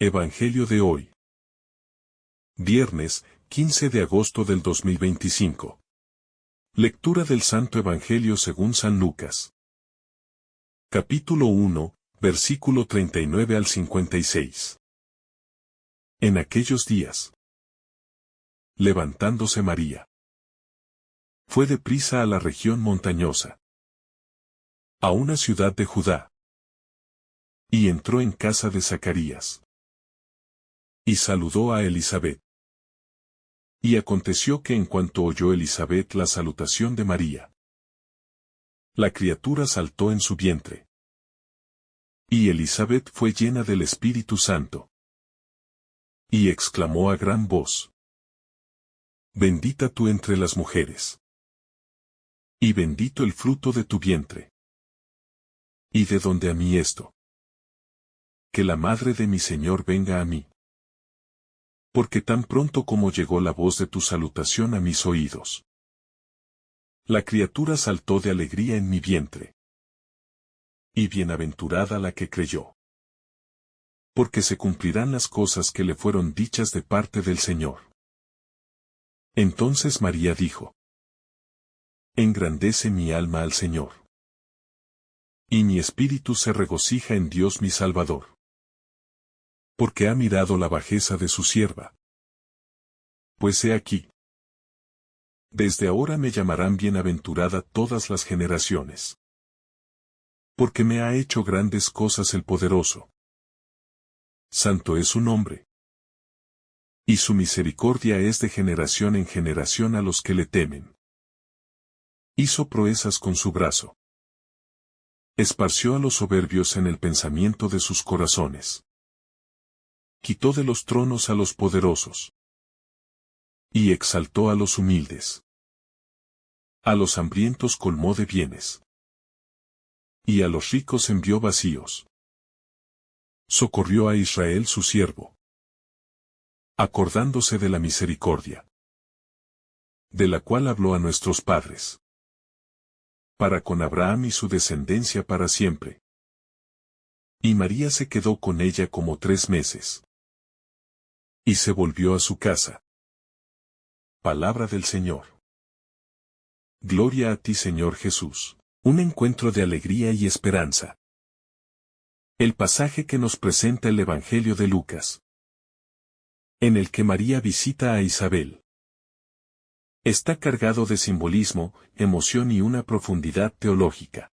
Evangelio de hoy. Viernes, 15 de agosto del 2025. Lectura del Santo Evangelio según San Lucas. Capítulo 1, versículo 39 al 56. En aquellos días, levantándose María, fue deprisa a la región montañosa, a una ciudad de Judá, y entró en casa de Zacarías. Y saludó a Elisabet. Y aconteció que en cuanto oyó Elisabet la salutación de María, la criatura saltó en su vientre. Y Elisabet fue llena del Espíritu Santo. Y exclamó a gran voz: Bendita tú entre las mujeres. Y bendito el fruto de tu vientre. ¿Y de dónde a mí esto? Que la madre de mi Señor venga a mí. Porque tan pronto como llegó la voz de tu salutación a mis oídos, la criatura saltó de alegría en mi vientre. Y bienaventurada la que creyó. Porque se cumplirán las cosas que le fueron dichas de parte del Señor. Entonces María dijo: Engrandece mi alma al Señor. Y mi espíritu se regocija en Dios mi Salvador. Porque ha mirado la bajeza de su sierva. Pues he aquí, desde ahora me llamarán bienaventurada todas las generaciones. Porque me ha hecho grandes cosas el Poderoso. Santo es su nombre. Y su misericordia es de generación en generación a los que le temen. Hizo proezas con su brazo. Esparció a los soberbios en el pensamiento de sus corazones. Quitó de los tronos a los poderosos. Y exaltó a los humildes. A los hambrientos colmó de bienes. Y a los ricos envió vacíos. Socorrió a Israel su siervo. Acordándose de la misericordia, de la cual habló a nuestros padres. Para con Abraham y su descendencia para siempre. Y María se quedó con ella como 3 meses. Y se volvió a su casa. Palabra del Señor. Gloria a ti, Señor Jesús. Un encuentro de alegría y esperanza. El pasaje que nos presenta el Evangelio de Lucas, en el que María visita a Isabel, está cargado de simbolismo, emoción y una profundidad teológica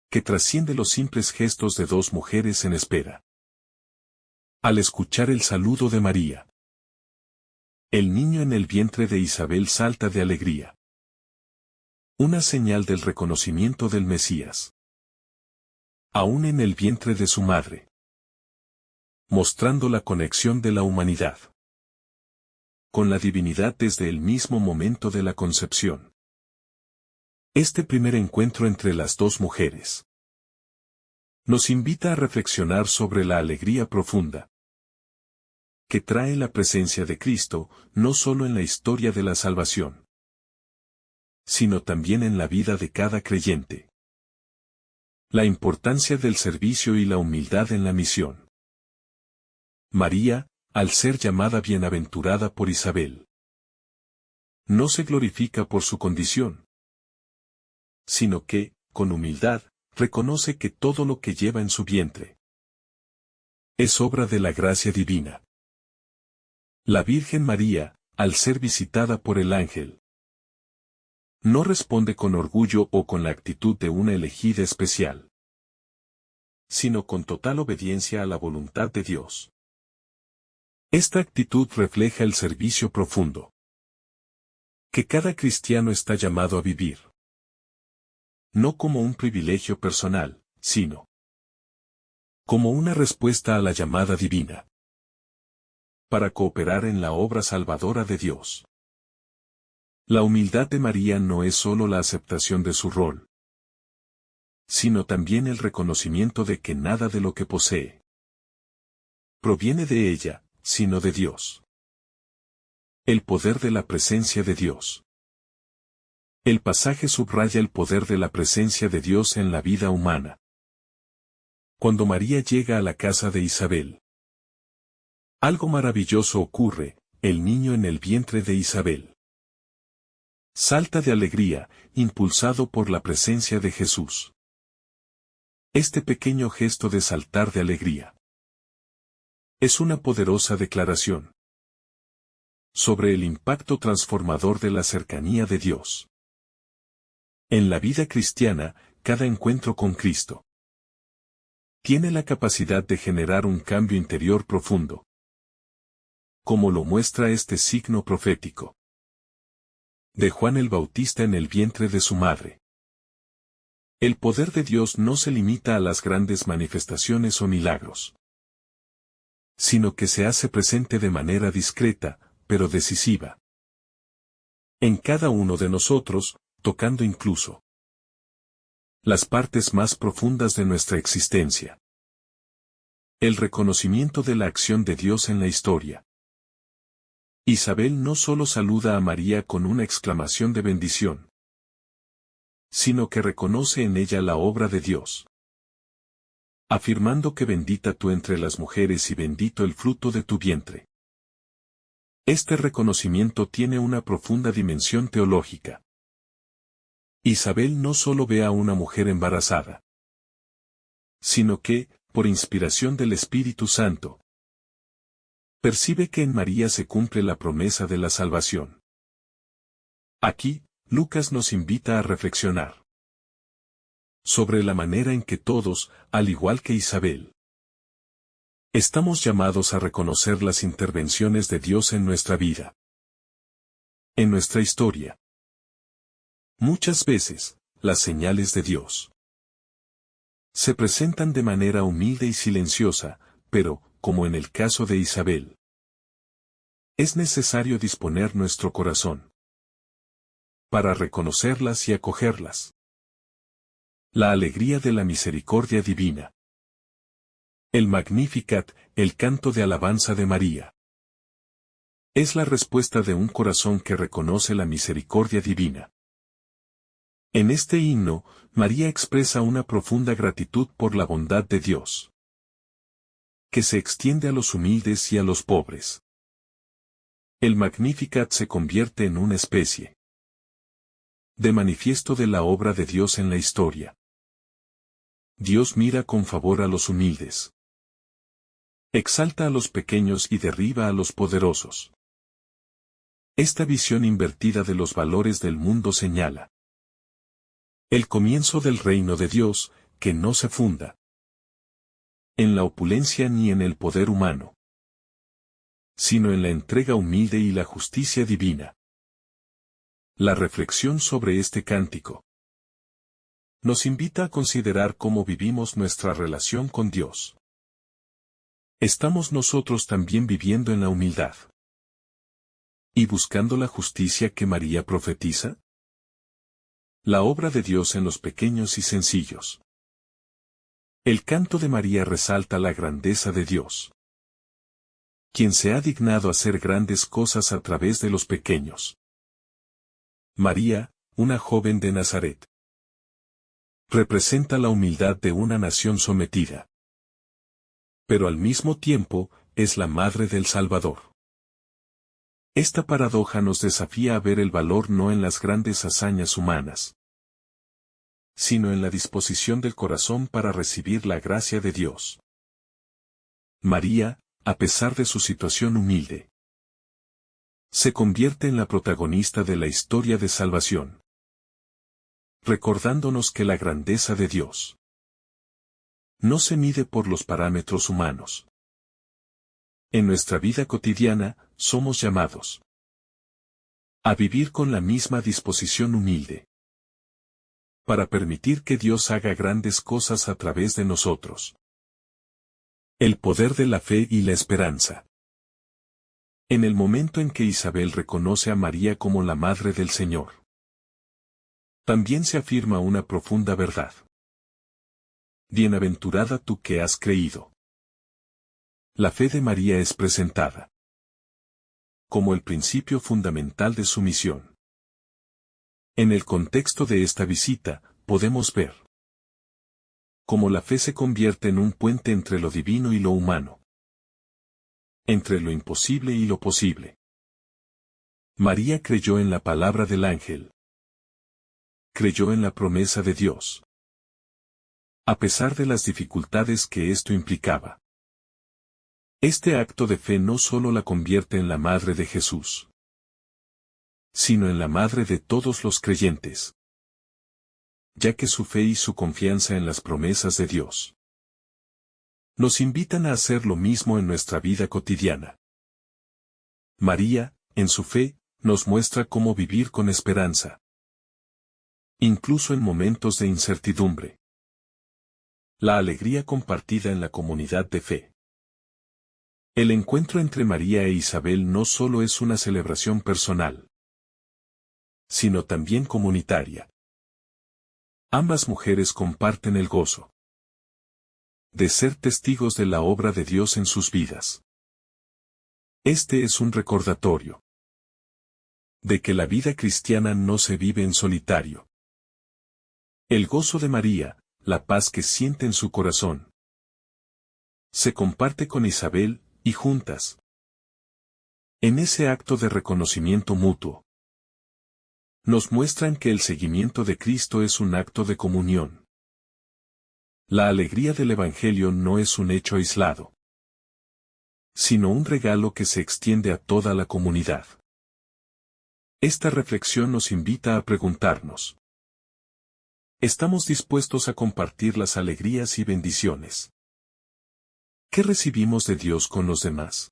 que trasciende los simples gestos de 2 mujeres en espera. Al escuchar el saludo de María, el niño en el vientre de Isabel salta de alegría. Una señal del reconocimiento del Mesías. Aún en el vientre de su madre. Mostrando la conexión de la humanidad con la divinidad desde el mismo momento de la concepción. Este primer encuentro entre las 2 mujeres nos invita a reflexionar sobre la alegría profunda que trae la presencia de Cristo, no solo en la historia de la salvación, sino también en la vida de cada creyente. La importancia del servicio y la humildad en la misión. María, al ser llamada bienaventurada por Isabel, no se glorifica por su condición, sino que, con humildad, reconoce que todo lo que lleva en su vientre es obra de la gracia divina. La Virgen María, al ser visitada por el ángel, no responde con orgullo o con la actitud de una elegida especial, sino con total obediencia a la voluntad de Dios. Esta actitud refleja el servicio profundo que cada cristiano está llamado a vivir, no como un privilegio personal, sino como una respuesta a la llamada divina, para cooperar en la obra salvadora de Dios. La humildad de María no es solo la aceptación de su rol, sino también el reconocimiento de que nada de lo que posee proviene de ella, sino de Dios. El poder de la presencia de Dios. El pasaje subraya el poder de la presencia de Dios en la vida humana. Cuando María llega a la casa de Isabel, Algo maravilloso ocurre, el niño en el vientre de Isabel salta de alegría, impulsado por la presencia de Jesús. Este pequeño gesto de saltar de alegría es una poderosa declaración sobre el impacto transformador de la cercanía de Dios. En la vida cristiana, cada encuentro con Cristo tiene la capacidad de generar un cambio interior profundo, como lo muestra este signo profético de Juan el Bautista en el vientre de su madre. El poder de Dios no se limita a las grandes manifestaciones o milagros, sino que se hace presente de manera discreta, pero decisiva, en cada uno de nosotros, tocando incluso las partes más profundas de nuestra existencia. El reconocimiento de la acción de Dios en la historia. Isabel no solo saluda a María con una exclamación de bendición, sino que reconoce en ella la obra de Dios, afirmando que bendita tú entre las mujeres y bendito el fruto de tu vientre. Este reconocimiento tiene una profunda dimensión teológica. Isabel no solo ve a una mujer embarazada, sino que, por inspiración del Espíritu Santo, percibe que en María se cumple la promesa de la salvación. Aquí, Lucas nos invita a reflexionar sobre la manera en que todos, al igual que Isabel, estamos llamados a reconocer las intervenciones de Dios en nuestra vida, en nuestra historia. Muchas veces, las señales de Dios se presentan de manera humilde y silenciosa, pero, como en el caso de Isabel, es necesario disponer nuestro corazón para reconocerlas y acogerlas. La alegría de la misericordia divina. El Magnificat, el canto de alabanza de María, es la respuesta de un corazón que reconoce la misericordia divina. En este himno, María expresa una profunda gratitud por la bondad de Dios, que se extiende a los humildes y a los pobres. El Magnificat se convierte en una especie de manifiesto de la obra de Dios en la historia. Dios mira con favor a los humildes, exalta a los pequeños y derriba a los poderosos. Esta visión invertida de los valores del mundo señala el comienzo del reino de Dios, que no se funda en la opulencia ni en el poder humano, sino en la entrega humilde y la justicia divina. La reflexión sobre este cántico nos invita a considerar cómo vivimos nuestra relación con Dios. ¿Estamos nosotros también viviendo en la humildad y buscando la justicia que María profetiza? La obra de Dios en los pequeños y sencillos. El canto de María resalta la grandeza de Dios, quien se ha dignado hacer grandes cosas a través de los pequeños. María, una joven de Nazaret, representa la humildad de una nación sometida, pero al mismo tiempo, es la madre del Salvador. Esta paradoja nos desafía a ver el valor no en las grandes hazañas humanas, sino en la disposición del corazón para recibir la gracia de Dios. María, a pesar de su situación humilde, se convierte en la protagonista de la historia de salvación, recordándonos que la grandeza de Dios no se mide por los parámetros humanos. En nuestra vida cotidiana, somos llamados a vivir con la misma disposición humilde, para permitir que Dios haga grandes cosas a través de nosotros. El poder de la fe y la esperanza. En el momento en que Isabel reconoce a María como la Madre del Señor, también se afirma una profunda verdad. Bienaventurada tú que has creído. La fe de María es presentada como el principio fundamental de su misión. En el contexto de esta visita, podemos ver cómo la fe se convierte en un puente entre lo divino y lo humano. entre lo imposible y lo posible. María creyó en la palabra del ángel. Creyó en la promesa de Dios. A pesar de las dificultades que esto implicaba. Este acto de fe no solo la convierte en la madre de Jesús, sino en la madre de todos los creyentes, ya que su fe y su confianza en las promesas de Dios nos invitan a hacer lo mismo en nuestra vida cotidiana. María, en su fe, nos muestra cómo vivir con esperanza, incluso en momentos de incertidumbre. La alegría compartida en la comunidad de fe. El encuentro entre María e Isabel no solo es una celebración personal, sino también comunitaria. Ambas mujeres comparten el gozo de ser testigos de la obra de Dios en sus vidas. Este es un recordatorio de que la vida cristiana no se vive en solitario. El gozo de María, la paz que siente en su corazón, se comparte con Isabel, y juntas, en ese acto de reconocimiento mutuo, nos muestran que el seguimiento de Cristo es un acto de comunión. La alegría del Evangelio no es un hecho aislado, sino un regalo que se extiende a toda la comunidad. Esta reflexión nos invita a preguntarnos: ¿estamos dispuestos a compartir las alegrías y bendiciones que recibimos de Dios con los demás?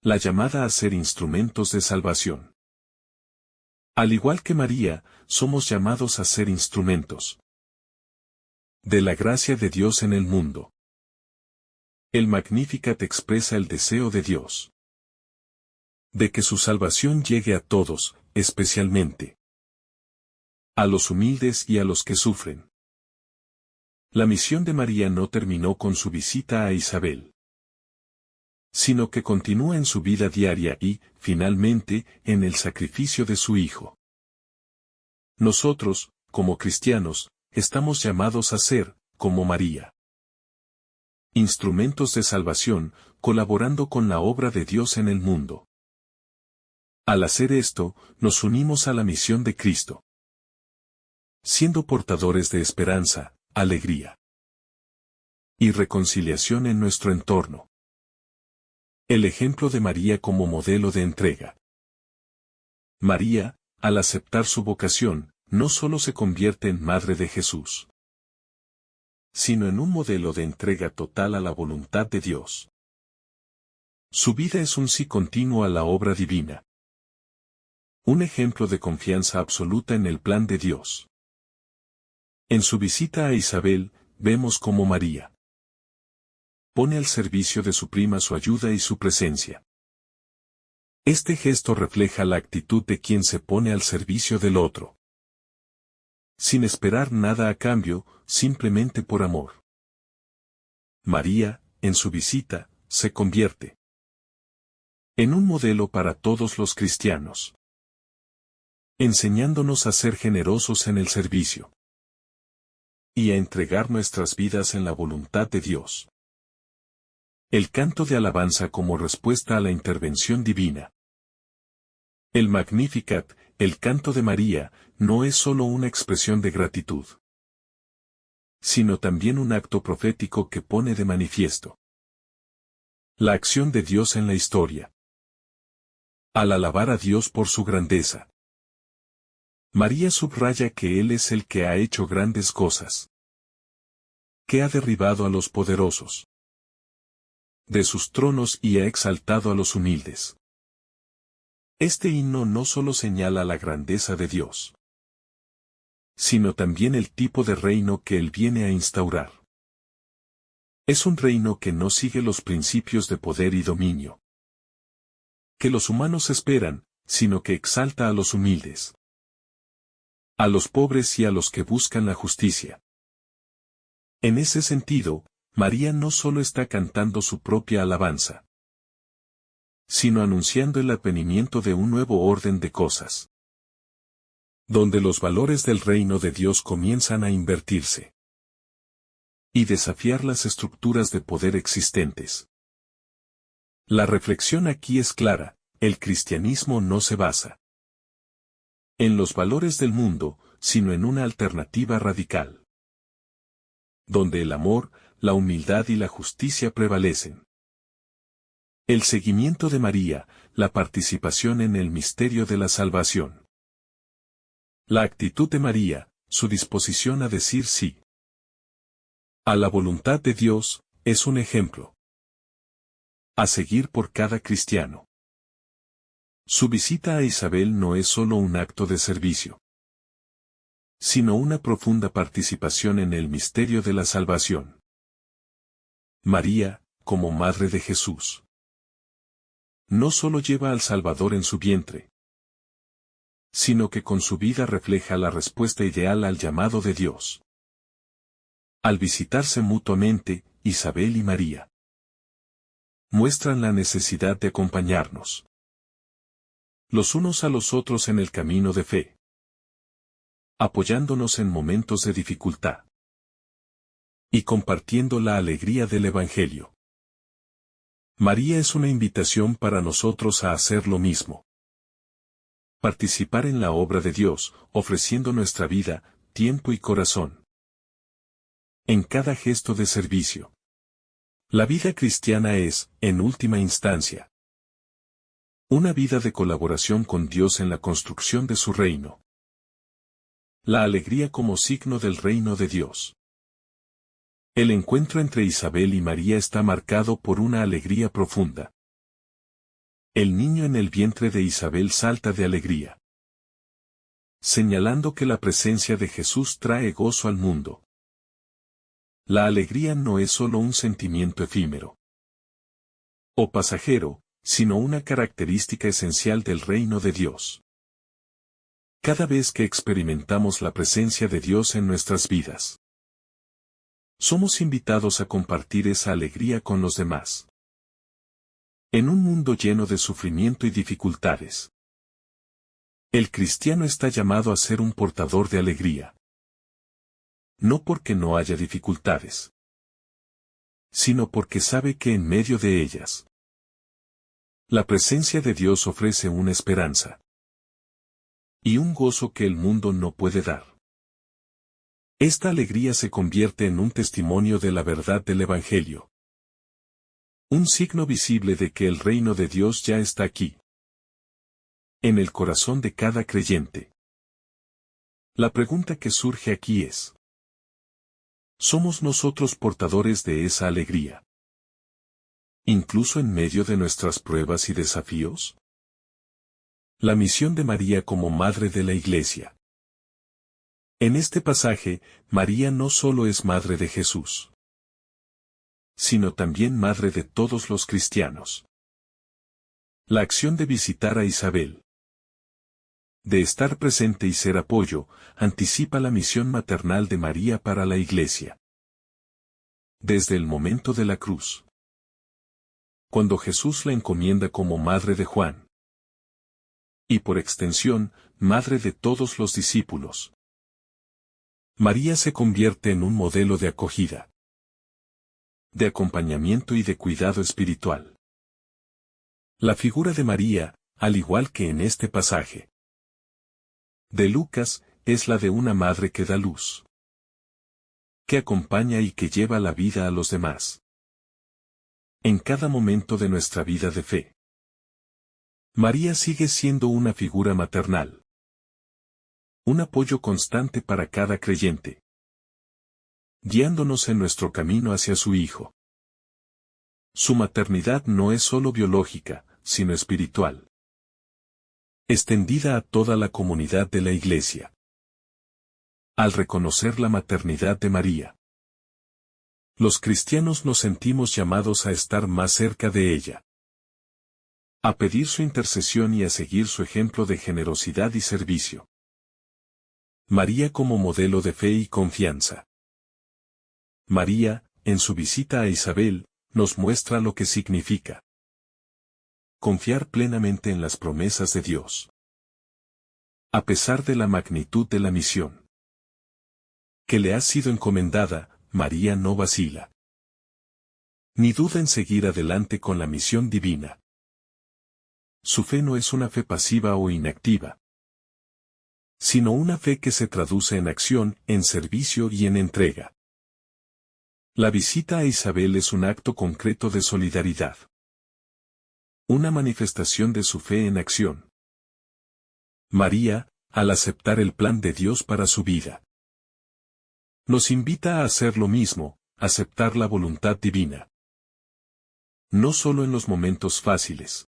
La llamada a ser instrumentos de salvación. Al igual que María, somos llamados a ser instrumentos de la gracia de Dios en el mundo. El Magnificat expresa el deseo de Dios de que su salvación llegue a todos, especialmente a los humildes y a los que sufren. La misión de María no terminó con su visita a Isabel, sino que continúa en su vida diaria y, finalmente, en el sacrificio de su Hijo. Nosotros, como cristianos, estamos llamados a ser, como María, instrumentos de salvación, colaborando con la obra de Dios en el mundo. Al hacer esto, nos unimos a la misión de Cristo, siendo portadores de esperanza, alegría y reconciliación en nuestro entorno. El ejemplo de María como modelo de entrega. María, al aceptar su vocación, no solo se convierte en madre de Jesús, sino en un modelo de entrega total a la voluntad de Dios. Su vida es un sí continuo a la obra divina. Un ejemplo de confianza absoluta en el plan de Dios. En su visita a Isabel, vemos cómo María pone al servicio de su prima su ayuda y su presencia. Este gesto refleja la actitud de quien se pone al servicio del otro, sin esperar nada a cambio, simplemente por amor. María, en su visita, se convierte en un modelo para todos los cristianos, enseñándonos a ser generosos en el servicio y a entregar nuestras vidas en la voluntad de Dios. El canto de alabanza como respuesta a la intervención divina. El Magnificat, el canto de María, no es solo una expresión de gratitud, sino también un acto profético que pone de manifiesto la acción de Dios en la historia. Al alabar a Dios por su grandeza, María subraya que Él es el que ha hecho grandes cosas, que ha derribado a los poderosos de sus tronos y ha exaltado a los humildes. Este himno no solo señala la grandeza de Dios, sino también el tipo de reino que Él viene a instaurar. Es un reino que no sigue los principios de poder y dominio que los humanos esperan, sino que exalta a los humildes, a los pobres y a los que buscan la justicia. En ese sentido, María no solo está cantando su propia alabanza, sino anunciando el advenimiento de un nuevo orden de cosas, donde los valores del reino de Dios comienzan a invertirse y desafiar las estructuras de poder existentes. La reflexión aquí es clara: el cristianismo no se basa en los valores del mundo, sino en una alternativa radical, donde el amor, la humildad y la justicia prevalecen. El seguimiento de María, la participación en el misterio de la salvación. La actitud de María, su disposición a decir sí a la voluntad de Dios, es un ejemplo a seguir por cada cristiano. Su visita a Isabel no es solo un acto de servicio, sino una profunda participación en el misterio de la salvación. María, como Madre de Jesús, no solo lleva al Salvador en su vientre, sino que con su vida refleja la respuesta ideal al llamado de Dios. Al visitarse mutuamente, Isabel y María muestran la necesidad de acompañarnos los unos a los otros en el camino de fe, apoyándonos en momentos de dificultad y compartiendo la alegría del Evangelio. María es una invitación para nosotros a hacer lo mismo. Participar en la obra de Dios, ofreciendo nuestra vida, tiempo y corazón en cada gesto de servicio. La vida cristiana es, en última instancia, una vida de colaboración con Dios en la construcción de su reino. La alegría como signo del reino de Dios. El encuentro entre Isabel y María está marcado por una alegría profunda. El niño en el vientre de Isabel salta de alegría, señalando que la presencia de Jesús trae gozo al mundo. La alegría no es solo un sentimiento efímero o pasajero, sino una característica esencial del reino de Dios. Cada vez que experimentamos la presencia de Dios en nuestras vidas, somos invitados a compartir esa alegría con los demás. En un mundo lleno de sufrimiento y dificultades, el cristiano está llamado a ser un portador de alegría. No porque no haya dificultades, sino porque sabe que en medio de ellas, la presencia de Dios ofrece una esperanza y un gozo que el mundo no puede dar. Esta alegría se convierte en un testimonio de la verdad del Evangelio. Un signo visible de que el reino de Dios ya está aquí, en el corazón de cada creyente. La pregunta que surge aquí es: ¿somos nosotros portadores de esa alegría, incluso en medio de nuestras pruebas y desafíos? La misión de María como Madre de la Iglesia. En este pasaje, María no solo es Madre de Jesús, sino también Madre de todos los cristianos. La acción de visitar a Isabel, de estar presente y ser apoyo, anticipa la misión maternal de María para la Iglesia. Desde el momento de la cruz, cuando Jesús la encomienda como Madre de Juan, y por extensión, Madre de todos los discípulos, María se convierte en un modelo de acogida, de acompañamiento y de cuidado espiritual. La figura de María, al igual que en este pasaje de Lucas, es la de una madre que da luz, que acompaña y que lleva la vida a los demás. En cada momento de nuestra vida de fe, María sigue siendo una figura maternal, un apoyo constante para cada creyente, guiándonos en nuestro camino hacia su Hijo. Su maternidad no es solo biológica, sino espiritual, extendida a toda la comunidad de la Iglesia. Al reconocer la maternidad de María, los cristianos nos sentimos llamados a estar más cerca de ella, a pedir su intercesión y a seguir su ejemplo de generosidad y servicio. María como modelo de fe y confianza. María, en su visita a Isabel, nos muestra lo que significa confiar plenamente en las promesas de Dios. A pesar de la magnitud de la misión que le ha sido encomendada, María no vacila. ni duda en seguir adelante con la misión divina. Su fe no es una fe pasiva o inactiva, sino una fe que se traduce en acción, en servicio y en entrega. La visita a Isabel es un acto concreto de solidaridad. Una manifestación de su fe en acción. María, al aceptar el plan de Dios para su vida, nos invita a hacer lo mismo, aceptar la voluntad divina. No solo en los momentos fáciles,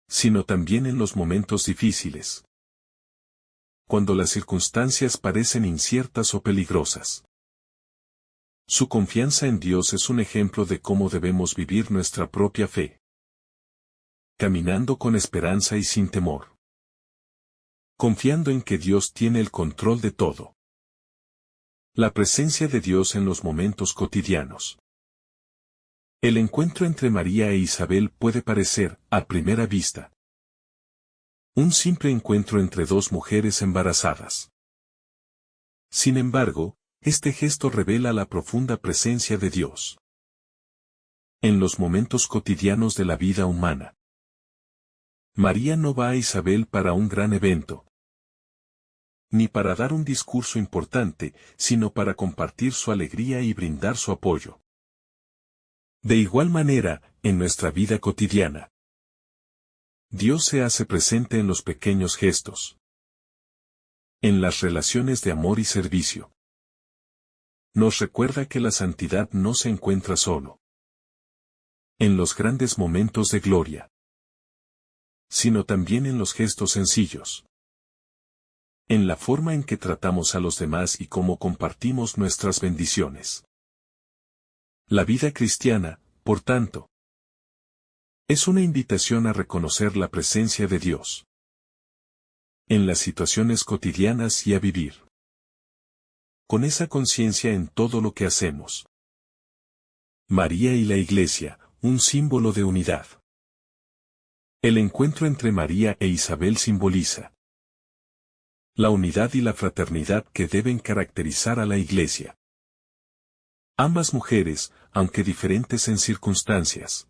sino también en los momentos difíciles. Cuando las circunstancias parecen inciertas o peligrosas. Su confianza en Dios es un ejemplo de cómo debemos vivir nuestra propia fe. Caminando con esperanza y sin temor. Confiando en que Dios tiene el control de todo. La presencia de Dios en los momentos cotidianos. El encuentro entre María e Isabel puede parecer, a primera vista, un simple encuentro entre dos mujeres embarazadas. Sin embargo, este gesto revela la profunda presencia de Dios en los momentos cotidianos de la vida humana. María no va a Isabel para un gran evento, ni para dar un discurso importante, sino para compartir su alegría y brindar su apoyo. De igual manera, en nuestra vida cotidiana, Dios se hace presente en los pequeños gestos, en las relaciones de amor y servicio. Nos recuerda que la santidad no se encuentra solo en los grandes momentos de gloria, sino también en los gestos sencillos, en la forma en que tratamos a los demás y cómo compartimos nuestras bendiciones. La vida cristiana, por tanto, es una invitación a reconocer la presencia de Dios en las situaciones cotidianas y a vivir con esa conciencia en todo lo que hacemos. María y la Iglesia, un símbolo de unidad. El encuentro entre María e Isabel simboliza la unidad y la fraternidad que deben caracterizar a la Iglesia. Ambas mujeres, aunque diferentes en circunstancias,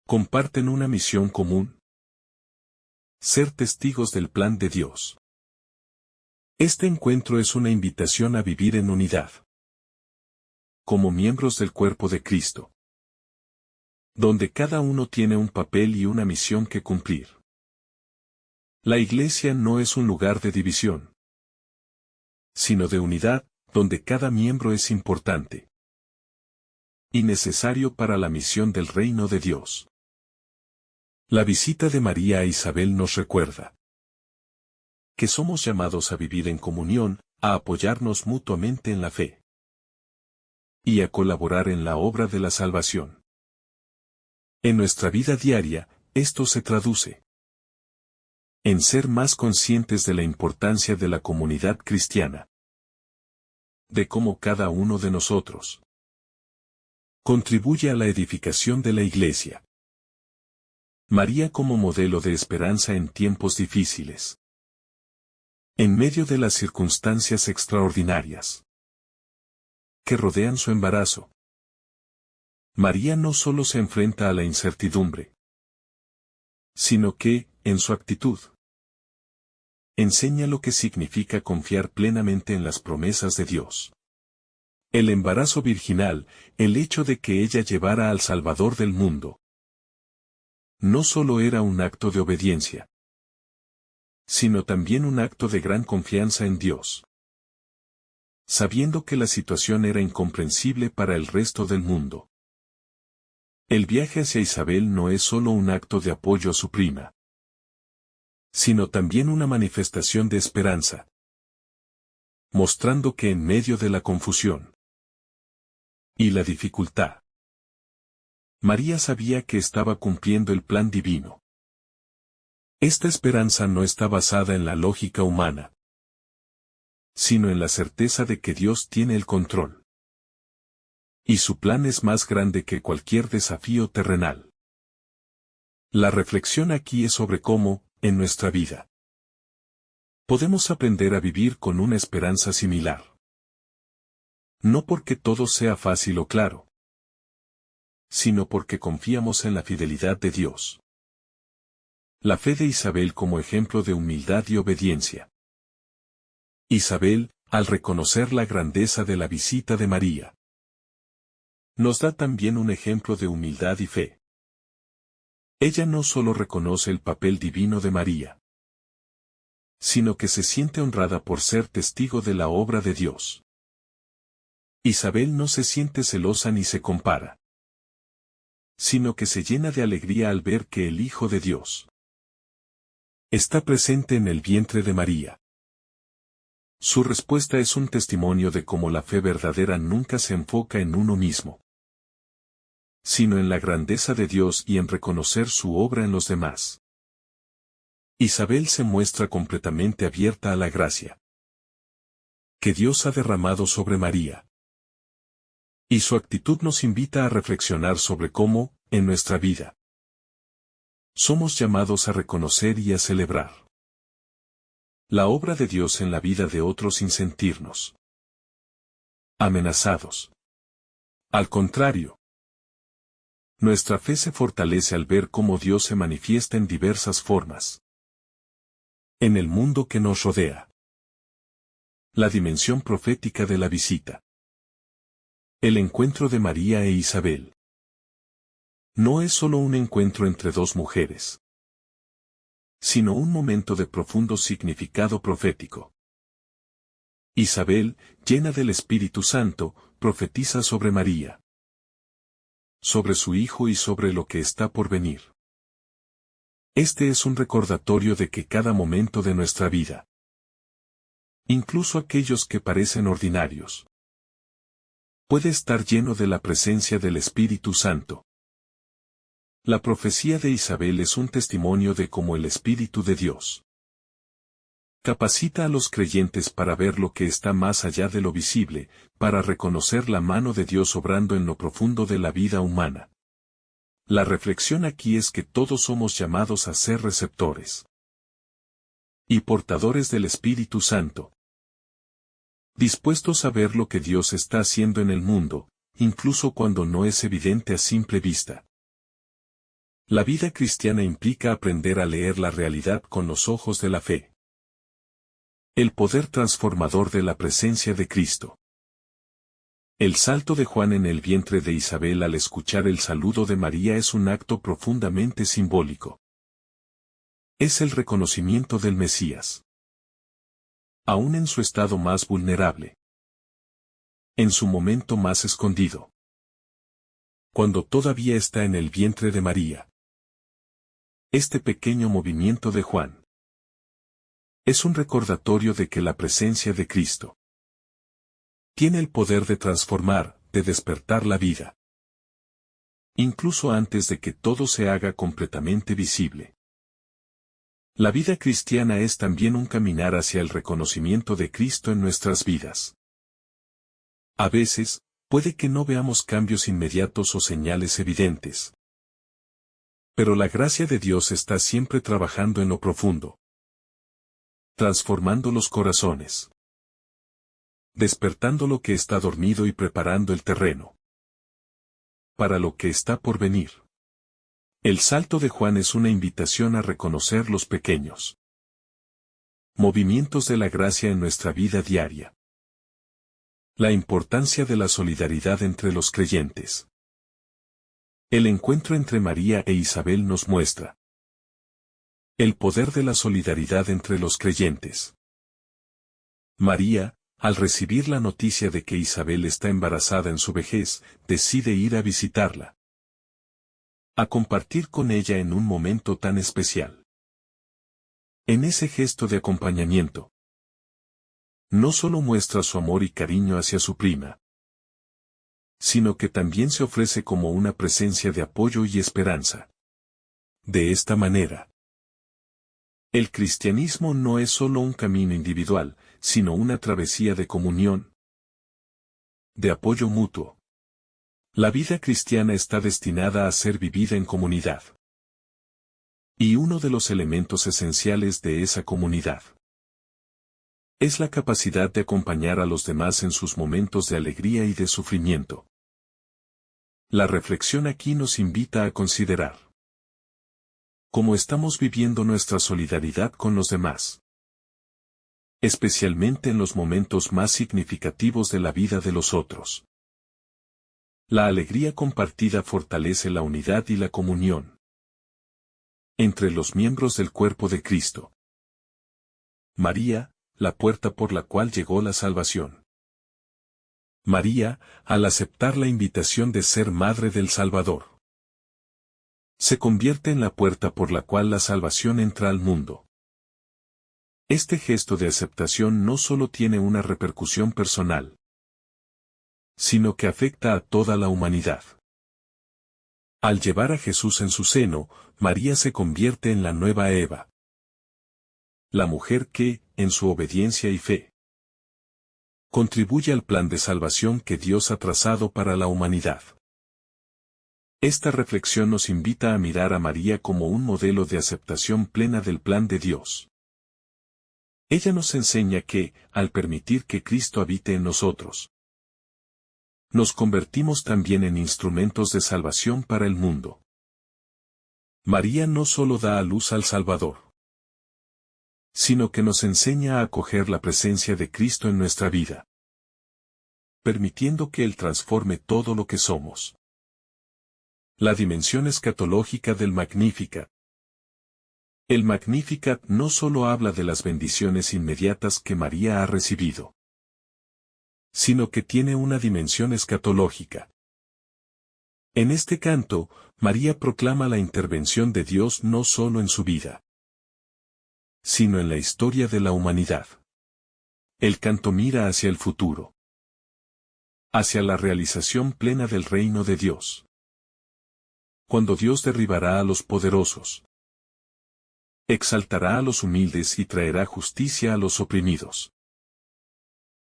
comparten una misión común: ser testigos del plan de Dios. Este encuentro es una invitación a vivir en unidad, como miembros del cuerpo de Cristo, donde cada uno tiene un papel y una misión que cumplir. La Iglesia no es un lugar de división, sino de unidad, donde cada miembro es importante y necesario para la misión del reino de Dios. La visita de María a Isabel nos recuerda que somos llamados a vivir en comunión, a apoyarnos mutuamente en la fe y a colaborar en la obra de la salvación. En nuestra vida diaria, esto se traduce en ser más conscientes de la importancia de la comunidad cristiana, de cómo cada uno de nosotros contribuye a la edificación de la Iglesia. María como modelo de esperanza en tiempos difíciles. En medio de las circunstancias extraordinarias que rodean su embarazo, María no solo se enfrenta a la incertidumbre, sino que, en su actitud, enseña lo que significa confiar plenamente en las promesas de Dios. El embarazo virginal, el hecho de que ella llevara al Salvador del mundo, no solo era un acto de obediencia, sino también un acto de gran confianza en Dios. Sabiendo que la situación era incomprensible para el resto del mundo. El viaje hacia Isabel no es solo un acto de apoyo a su prima, sino también una manifestación de esperanza, mostrando que en medio de la confusión y la dificultad, María sabía que estaba cumpliendo el plan divino. Esta esperanza no está basada en la lógica humana, sino en la certeza de que Dios tiene el control. Y su plan es más grande que cualquier desafío terrenal. La reflexión aquí es sobre cómo, en nuestra vida, podemos aprender a vivir con una esperanza similar. No porque todo sea fácil o claro, sino porque confiamos en la fidelidad de Dios. La fe de Isabel como ejemplo de humildad y obediencia. Isabel, al reconocer la grandeza de la visita de María, nos da también un ejemplo de humildad y fe. Ella no solo reconoce el papel divino de María, sino que se siente honrada por ser testigo de la obra de Dios. Isabel no se siente celosa ni se compara, sino que se llena de alegría al ver que el Hijo de Dios está presente en el vientre de María. Su respuesta es un testimonio de cómo la fe verdadera nunca se enfoca en uno mismo, sino en la grandeza de Dios y en reconocer su obra en los demás. Isabel se muestra completamente abierta a la gracia que Dios ha derramado sobre María. Y su actitud nos invita a reflexionar sobre cómo, en nuestra vida, somos llamados a reconocer y a celebrar la obra de Dios en la vida de otros sin sentirnos amenazados. Al contrario, nuestra fe se fortalece al ver cómo Dios se manifiesta en diversas formas en el mundo que nos rodea. La dimensión profética de la visita. El encuentro de María e Isabel no es solo un encuentro entre dos mujeres, sino un momento de profundo significado profético. Isabel, llena del Espíritu Santo, profetiza sobre María, sobre su hijo y sobre lo que está por venir. Este es un recordatorio de que cada momento de nuestra vida, incluso aquellos que parecen ordinarios, puede estar lleno de la presencia del Espíritu Santo. La profecía de Isabel es un testimonio de cómo el Espíritu de Dios capacita a los creyentes para ver lo que está más allá de lo visible, para reconocer la mano de Dios obrando en lo profundo de la vida humana. La reflexión aquí es que todos somos llamados a ser receptores y portadores del Espíritu Santo, dispuestos a ver lo que Dios está haciendo en el mundo, incluso cuando no es evidente a simple vista. La vida cristiana implica aprender a leer la realidad con los ojos de la fe. El poder transformador de la presencia de Cristo. El salto de Juan en el vientre de Isabel al escuchar el saludo de María es un acto profundamente simbólico. Es el reconocimiento del Mesías, aún en su estado más vulnerable, en su momento más escondido, cuando todavía está en el vientre de María. Este pequeño movimiento de Juan es un recordatorio de que la presencia de Cristo tiene el poder de transformar, de despertar la vida, incluso antes de que todo se haga completamente visible. La vida cristiana es también un caminar hacia el reconocimiento de Cristo en nuestras vidas. A veces, puede que no veamos cambios inmediatos o señales evidentes, pero la gracia de Dios está siempre trabajando en lo profundo, transformando los corazones, despertando lo que está dormido y preparando el terreno para lo que está por venir. El salto de Juan es una invitación a reconocer los pequeños movimientos de la gracia en nuestra vida diaria. La importancia de la solidaridad entre los creyentes. El encuentro entre María e Isabel nos muestra el poder de la solidaridad entre los creyentes. María, al recibir la noticia de que Isabel está embarazada en su vejez, decide ir a visitarla, a compartir con ella en un momento tan especial. En ese gesto de acompañamiento, no solo muestra su amor y cariño hacia su prima, sino que también se ofrece como una presencia de apoyo y esperanza. De esta manera, el cristianismo no es solo un camino individual, sino una travesía de comunión, de apoyo mutuo. La vida cristiana está destinada a ser vivida en comunidad. Y uno de los elementos esenciales de esa comunidad es la capacidad de acompañar a los demás en sus momentos de alegría y de sufrimiento. La reflexión aquí nos invita a considerar cómo estamos viviendo nuestra solidaridad con los demás, especialmente en los momentos más significativos de la vida de los otros. La alegría compartida fortalece la unidad y la comunión entre los miembros del cuerpo de Cristo. María, la puerta por la cual llegó la salvación. María, al aceptar la invitación de ser madre del Salvador, se convierte en la puerta por la cual la salvación entra al mundo. Este gesto de aceptación no solo tiene una repercusión personal, sino que afecta a toda la humanidad. Al llevar a Jesús en su seno, María se convierte en la nueva Eva. La mujer que, en su obediencia y fe, contribuye al plan de salvación que Dios ha trazado para la humanidad. Esta reflexión nos invita a mirar a María como un modelo de aceptación plena del plan de Dios. Ella nos enseña que, al permitir que Cristo habite en nosotros, nos convertimos también en instrumentos de salvación para el mundo. María no solo da a luz al Salvador, sino que nos enseña a acoger la presencia de Cristo en nuestra vida, permitiendo que Él transforme todo lo que somos. La dimensión escatológica del Magnificat. El Magnificat no solo habla de las bendiciones inmediatas que María ha recibido, sino que tiene una dimensión escatológica. En este canto, María proclama la intervención de Dios no solo en su vida, sino en la historia de la humanidad. El canto mira hacia el futuro, hacia la realización plena del reino de Dios. Cuando Dios derribará a los poderosos, exaltará a los humildes y traerá justicia a los oprimidos.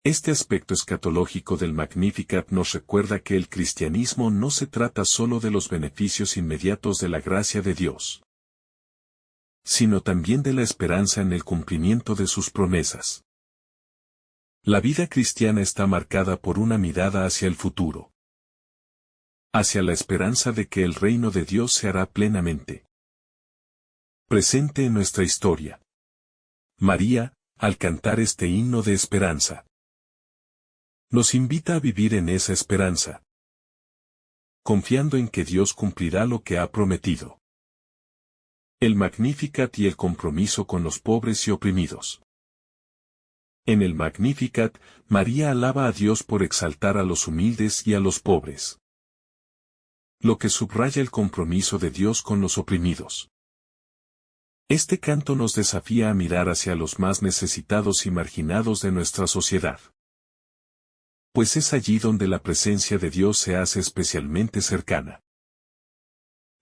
Este aspecto escatológico del Magnificat nos recuerda que el cristianismo no se trata solo de los beneficios inmediatos de la gracia de Dios, sino también de la esperanza en el cumplimiento de sus promesas. La vida cristiana está marcada por una mirada hacia el futuro, hacia la esperanza de que el reino de Dios se hará plenamente presente en nuestra historia. María, al cantar este himno de esperanza, nos invita a vivir en esa esperanza, confiando en que Dios cumplirá lo que ha prometido. El Magnificat y el compromiso con los pobres y oprimidos. En el Magnificat, María alaba a Dios por exaltar a los humildes y a los pobres, lo que subraya el compromiso de Dios con los oprimidos. Este canto nos desafía a mirar hacia los más necesitados y marginados de nuestra sociedad, pues es allí donde la presencia de Dios se hace especialmente cercana.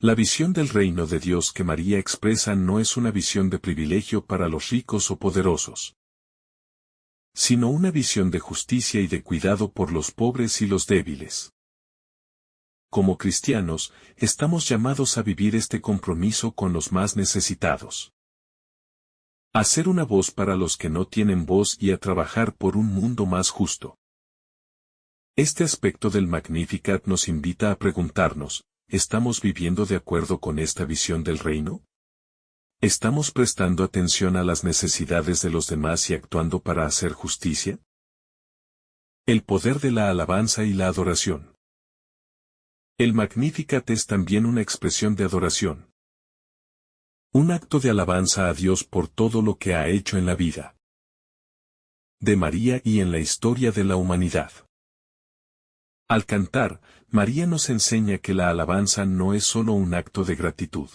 La visión del reino de Dios que María expresa no es una visión de privilegio para los ricos o poderosos, sino una visión de justicia y de cuidado por los pobres y los débiles. Como cristianos, estamos llamados a vivir este compromiso con los más necesitados, a ser una voz para los que no tienen voz y a trabajar por un mundo más justo. Este aspecto del Magnificat nos invita a preguntarnos, ¿estamos viviendo de acuerdo con esta visión del reino? ¿Estamos prestando atención a las necesidades de los demás y actuando para hacer justicia? El poder de la alabanza y la adoración. El Magnificat es también una expresión de adoración, un acto de alabanza a Dios por todo lo que ha hecho en la vida de María y en la historia de la humanidad. Al cantar, María nos enseña que la alabanza no es solo un acto de gratitud,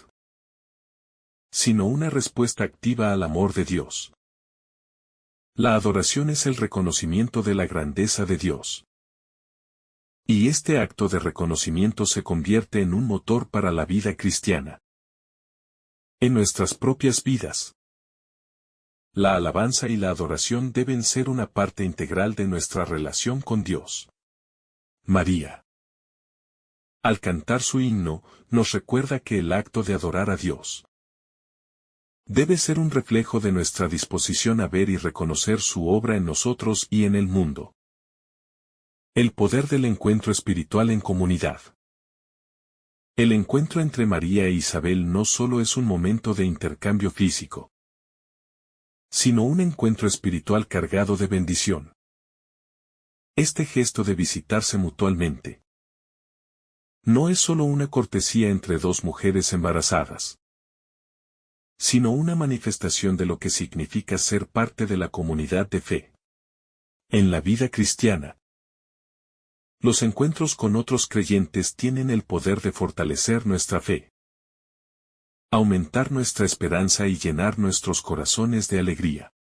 sino una respuesta activa al amor de Dios. La adoración es el reconocimiento de la grandeza de Dios. Y este acto de reconocimiento se convierte en un motor para la vida cristiana. En nuestras propias vidas, la alabanza y la adoración deben ser una parte integral de nuestra relación con Dios. María, al cantar su himno, nos recuerda que el acto de adorar a Dios debe ser un reflejo de nuestra disposición a ver y reconocer su obra en nosotros y en el mundo. El poder del encuentro espiritual en comunidad. El encuentro entre María e Isabel no solo es un momento de intercambio físico, sino un encuentro espiritual cargado de bendición. Este gesto de visitarse mutuamente no es solo una cortesía entre dos mujeres embarazadas, sino una manifestación de lo que significa ser parte de la comunidad de fe. En la vida cristiana, los encuentros con otros creyentes tienen el poder de fortalecer nuestra fe, aumentar nuestra esperanza y llenar nuestros corazones de alegría.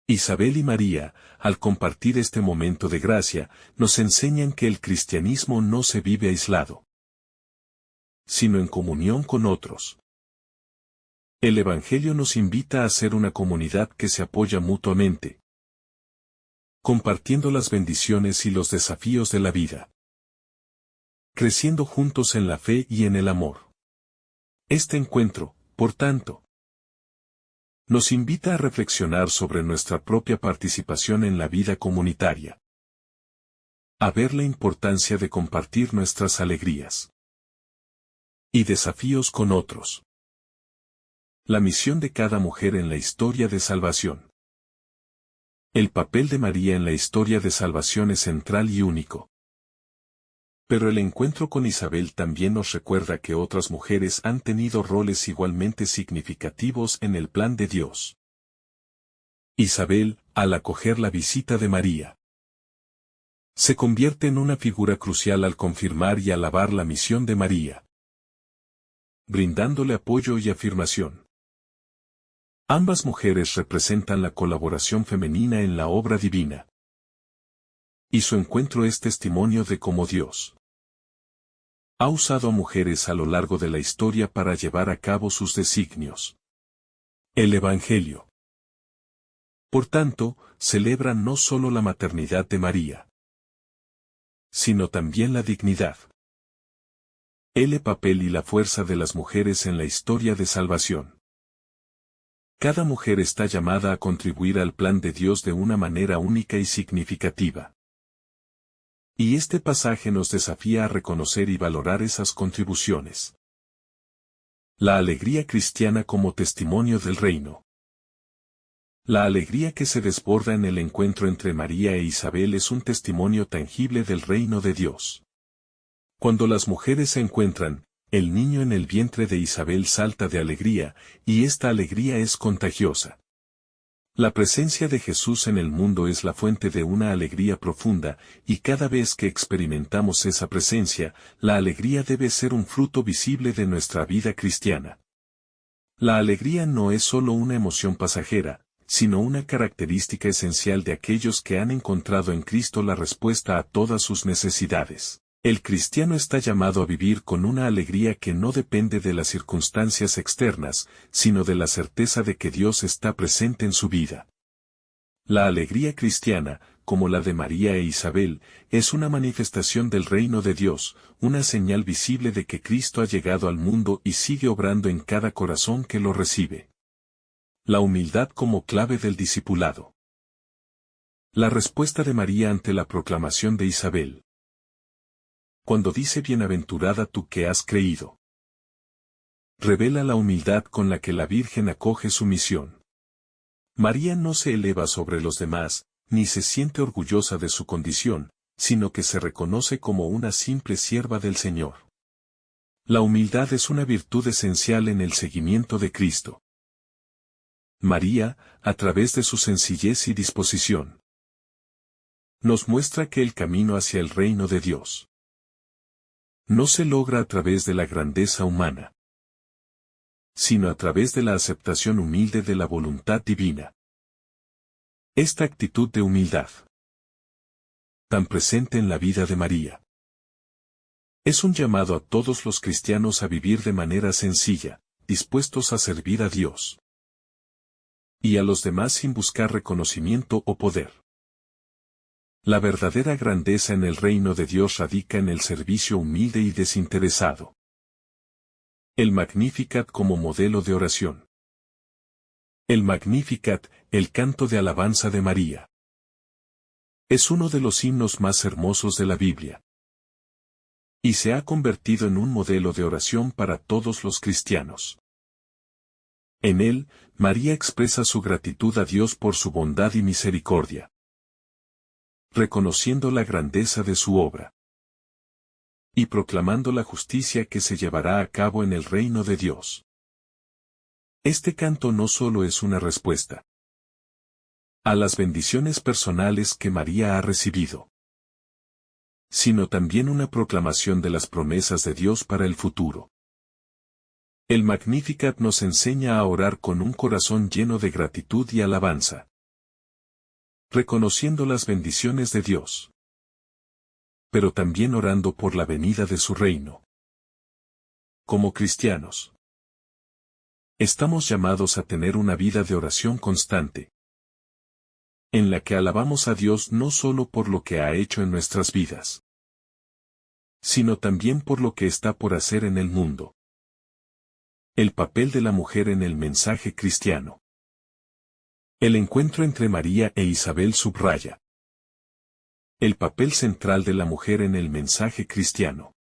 Isabel y María, al compartir este momento de gracia, nos enseñan que el cristianismo no se vive aislado, sino en comunión con otros. El Evangelio nos invita a ser una comunidad que se apoya mutuamente, compartiendo las bendiciones y los desafíos de la vida, creciendo juntos en la fe y en el amor. Este encuentro, por tanto, nos invita a reflexionar sobre nuestra propia participación en la vida comunitaria, a ver la importancia de compartir nuestras alegrías y desafíos con otros. La misión de cada mujer en la historia de salvación. El papel de María en la historia de salvación es central y único. Pero el encuentro con Isabel también nos recuerda que otras mujeres han tenido roles igualmente significativos en el plan de Dios. Isabel, al acoger la visita de María, se convierte en una figura crucial al confirmar y alabar la misión de María, brindándole apoyo y afirmación. Ambas mujeres representan la colaboración femenina en la obra divina, y su encuentro es testimonio de cómo Dios ha usado a mujeres a lo largo de la historia para llevar a cabo sus designios. El Evangelio, por tanto, celebra no solo la maternidad de María, sino también la dignidad, el papel y la fuerza de las mujeres en la historia de salvación. Cada mujer está llamada a contribuir al plan de Dios de una manera única y significativa. Y este pasaje nos desafía a reconocer y valorar esas contribuciones. La alegría cristiana como testimonio del reino. La alegría que se desborda en el encuentro entre María e Isabel es un testimonio tangible del reino de Dios. Cuando las mujeres se encuentran, el niño en el vientre de Isabel salta de alegría, y esta alegría es contagiosa. La presencia de Jesús en el mundo es la fuente de una alegría profunda, y cada vez que experimentamos esa presencia, la alegría debe ser un fruto visible de nuestra vida cristiana. La alegría no es solo una emoción pasajera, sino una característica esencial de aquellos que han encontrado en Cristo la respuesta a todas sus necesidades. El cristiano está llamado a vivir con una alegría que no depende de las circunstancias externas, sino de la certeza de que Dios está presente en su vida. La alegría cristiana, como la de María e Isabel, es una manifestación del reino de Dios, una señal visible de que Cristo ha llegado al mundo y sigue obrando en cada corazón que lo recibe. La humildad como clave del discipulado. La respuesta de María ante la proclamación de Isabel. Cuando dice bienaventurada tú que has creído, revela la humildad con la que la Virgen acoge su misión. María no se eleva sobre los demás, ni se siente orgullosa de su condición, sino que se reconoce como una simple sierva del Señor. La humildad es una virtud esencial en el seguimiento de Cristo. María, a través de su sencillez y disposición, nos muestra que el camino hacia el reino de Dios no se logra a través de la grandeza humana, sino a través de la aceptación humilde de la voluntad divina. Esta actitud de humildad, tan presente en la vida de María, es un llamado a todos los cristianos a vivir de manera sencilla, dispuestos a servir a Dios y a los demás sin buscar reconocimiento o poder. La verdadera grandeza en el reino de Dios radica en el servicio humilde y desinteresado. El Magnificat como modelo de oración. El Magnificat, el canto de alabanza de María, es uno de los himnos más hermosos de la Biblia. Y se ha convertido en un modelo de oración para todos los cristianos. En él, María expresa su gratitud a Dios por su bondad y misericordia, reconociendo la grandeza de su obra y proclamando la justicia que se llevará a cabo en el reino de Dios. Este canto no solo es una respuesta a las bendiciones personales que María ha recibido, sino también una proclamación de las promesas de Dios para el futuro. El Magnificat nos enseña a orar con un corazón lleno de gratitud y alabanza, reconociendo las bendiciones de Dios, pero también orando por la venida de su reino. Como cristianos, estamos llamados a tener una vida de oración constante, en la que alabamos a Dios no solo por lo que ha hecho en nuestras vidas, sino también por lo que está por hacer en el mundo. El papel de la mujer en el mensaje cristiano. El encuentro entre María e Isabel subraya el papel central de la mujer en el mensaje cristiano.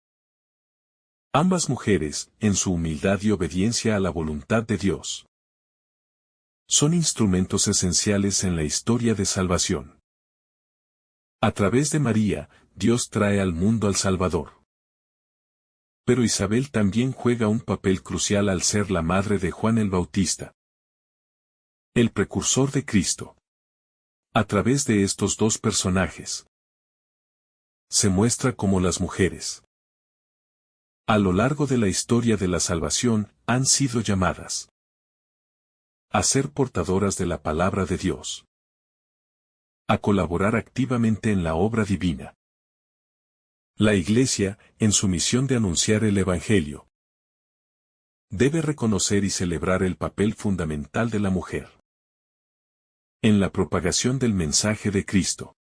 Ambas mujeres, en su humildad y obediencia a la voluntad de Dios, son instrumentos esenciales en la historia de salvación. A través de María, Dios trae al mundo al Salvador. Pero Isabel también juega un papel crucial al ser la madre de Juan el Bautista, el precursor de Cristo. A través de estos dos personajes, se muestra cómo las mujeres, a lo largo de la historia de la salvación, han sido llamadas a ser portadoras de la palabra de Dios, a colaborar activamente en la obra divina. La Iglesia, en su misión de anunciar el Evangelio, debe reconocer y celebrar el papel fundamental de la mujer en la propagación del mensaje de Cristo,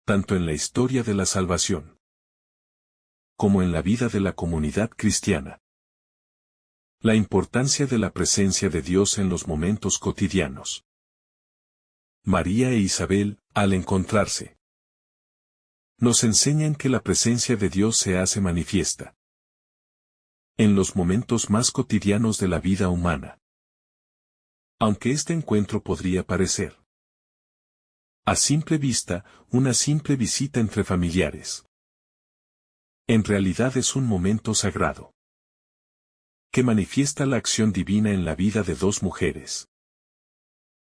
tanto en la historia de la salvación como en la vida de la comunidad cristiana. La importancia de la presencia de Dios en los momentos cotidianos. María e Isabel, al encontrarse, nos enseñan que la presencia de Dios se hace manifiesta en los momentos más cotidianos de la vida humana. Aunque este encuentro podría parecer, a simple vista, una simple visita entre familiares, en realidad es un momento sagrado que manifiesta la acción divina en la vida de dos mujeres.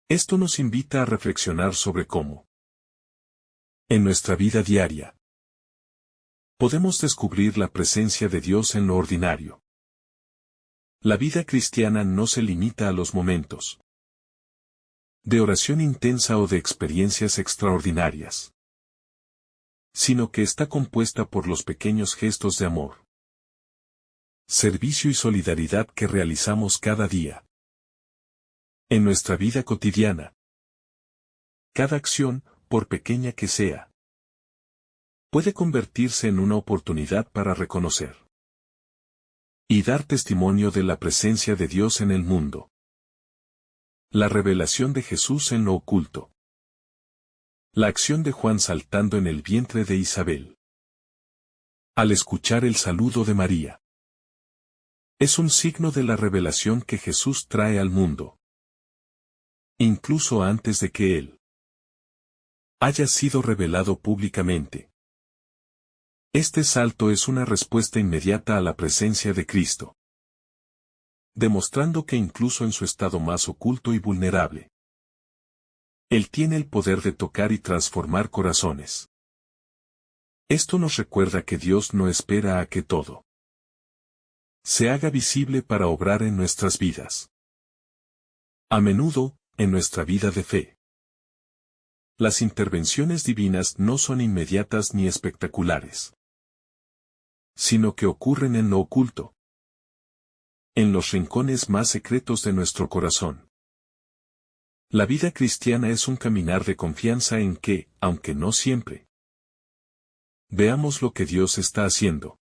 Esto nos invita a reflexionar sobre cómo, en nuestra vida diaria, podemos descubrir la presencia de Dios en lo ordinario. La vida cristiana no se limita a los momentos de oración intensa o de experiencias extraordinarias, sino que está compuesta por los pequeños gestos de amor, servicio y solidaridad que realizamos cada día. En nuestra vida cotidiana, cada acción, por pequeña que sea, puede convertirse en una oportunidad para reconocer y dar testimonio de la presencia de Dios en el mundo. La revelación de Jesús en lo oculto. La acción de Juan saltando en el vientre de Isabel, al escuchar el saludo de María, es un signo de la revelación que Jesús trae al mundo, incluso antes de que Él haya sido revelado públicamente. Este salto es una respuesta inmediata a la presencia de Cristo, demostrando que incluso en su estado más oculto y vulnerable, Él tiene el poder de tocar y transformar corazones. Esto nos recuerda que Dios no espera a que todo se haga visible para obrar en nuestras vidas. A menudo, en nuestra vida de fe, las intervenciones divinas no son inmediatas ni espectaculares, sino que ocurren en lo oculto, en los rincones más secretos de nuestro corazón. La vida cristiana es un caminar de confianza en que, aunque no siempre, veamos lo que Dios está haciendo.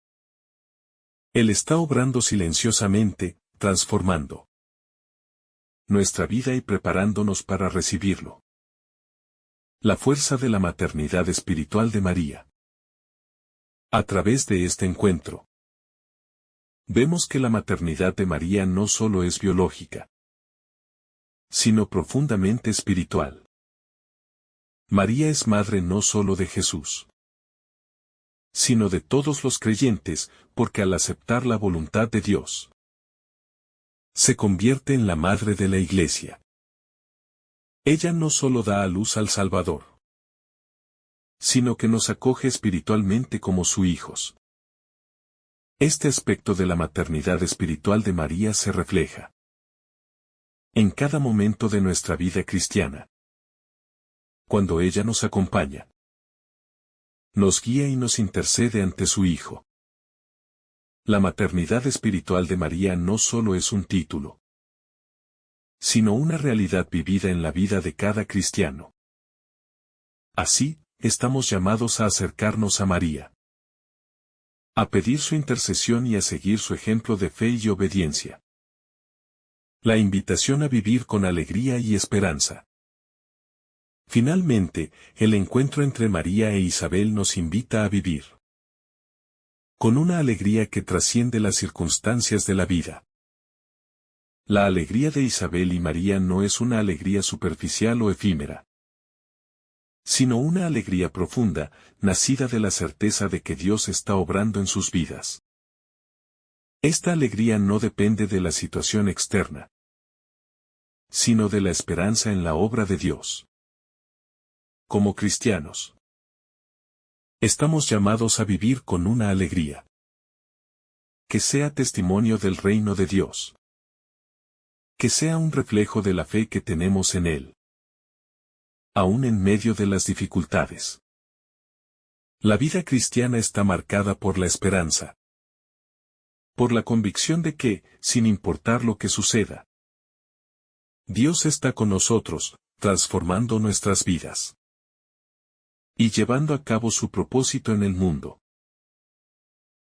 Él está obrando silenciosamente, transformando nuestra vida y preparándonos para recibirlo. La fuerza de la maternidad espiritual de María. A través de este encuentro, vemos que la maternidad de María no solo es biológica, sino profundamente espiritual. María es madre no solo de Jesús, sino de todos los creyentes, porque al aceptar la voluntad de Dios, se convierte en la madre de la Iglesia. Ella no solo da a luz al Salvador, sino que nos acoge espiritualmente como sus hijos. Este aspecto de la maternidad espiritual de María se refleja en cada momento de nuestra vida cristiana. Cuando ella nos acompaña, nos guía y nos intercede ante su Hijo. La maternidad espiritual de María no solo es un título, sino una realidad vivida en la vida de cada cristiano. Así, estamos llamados a acercarnos a María, a pedir su intercesión y a seguir su ejemplo de fe y obediencia. La invitación a vivir con alegría y esperanza. Finalmente, el encuentro entre María e Isabel nos invita a vivir con una alegría que trasciende las circunstancias de la vida. La alegría de Isabel y María no es una alegría superficial o efímera, sino una alegría profunda, nacida de la certeza de que Dios está obrando en sus vidas. Esta alegría no depende de la situación externa, sino de la esperanza en la obra de Dios. Como cristianos, estamos llamados a vivir con una alegría que sea testimonio del reino de Dios, que sea un reflejo de la fe que tenemos en Él, aún en medio de las dificultades. La vida cristiana está marcada por la esperanza, por la convicción de que, sin importar lo que suceda, Dios está con nosotros, transformando nuestras vidas y llevando a cabo su propósito en el mundo.